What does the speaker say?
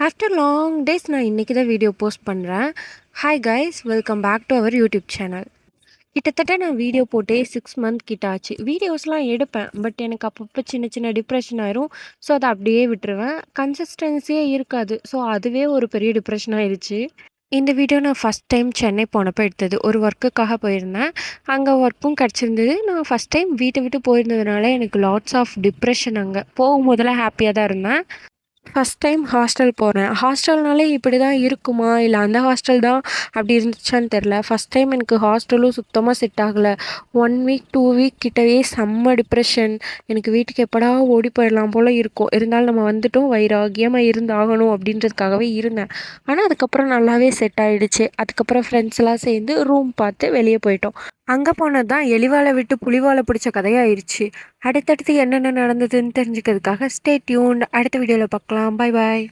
After long days நான் இன்றைக்கி தான் வீடியோ போஸ்ட் பண்ணுறேன். Hi guys, welcome back to our YouTube channel. கிட்டத்தட்ட நான் வீடியோ போட்டே 6 மந்த் கிட்ட ஆச்சு. வீடியோஸ்லாம் எடுப்பேன், பட் எனக்கு அப்பப்போ சின்ன சின்ன டிப்ரெஷன் ஆயிரும். ஸோ அதை அப்படியே விட்டுருவேன். கன்சிஸ்டன்சியே இருக்காது. ஸோ அதுவே ஒரு பெரிய டிப்ரெஷன் ஆயிடுச்சு. இந்த வீடியோ நான் ஃபஸ்ட் டைம் சென்னை போனப்போ எடுத்தது. ஒரு ஒர்க்குக்காக போயிருந்தேன். அங்கே ஒர்க்கும் கிடச்சிருந்தது. நான் ஃபஸ்ட் டைம் வீட்டை விட்டு போயிருந்ததுனால எனக்கு லாட்ஸ் ஆஃப் டிப்ரெஷன். அங்கே போகும்போதெல்லாம் ஹாப்பியாக தான் இருந்தேன். ஃபஸ்ட் டைம் ஹாஸ்டல் போகிறேன். ஹாஸ்டல்னாலே இப்படி தான் இருக்குமா? இல்லை அந்த ஹாஸ்டல் தான் அப்படி இருந்துச்சான்னு தெரில. ஃபஸ்ட் டைம் எனக்கு ஹாஸ்டலும் சுத்தமாக செட் ஆகலை. 1 வீக் 2 வீக் கிட்டவே செம்ம டிப்ரெஷன். எனக்கு வீட்டுக்கு எப்படா ஓடி போயிடலாம் போல் இருக்கும். இருந்தாலும் நம்ம வந்துட்டோம், வைராகியமாக இருந்தாகணும் அப்படின்றதுக்காகவே இருந்தேன். ஆனால் அதுக்கப்புறம் நல்லாவே செட் ஆகிடுச்சு. அதுக்கப்புறம் ஃப்ரெண்ட்ஸ் எல்லாம் சேர்ந்து ரூம் பார்த்து வெளியே போயிட்டோம். அங்கே போனது தான் எலிவாலை விட்டு புலிவாலை பிடிச்ச கதையாயிருச்சு. அடுத்தடுத்து என்னென்ன நடந்ததுன்னு தெரிஞ்சுக்கிறதுக்காக ஸ்டே டியூன்ட். அடுத்த வீடியோவில் பார்க்கலாம். பாய் பாய்.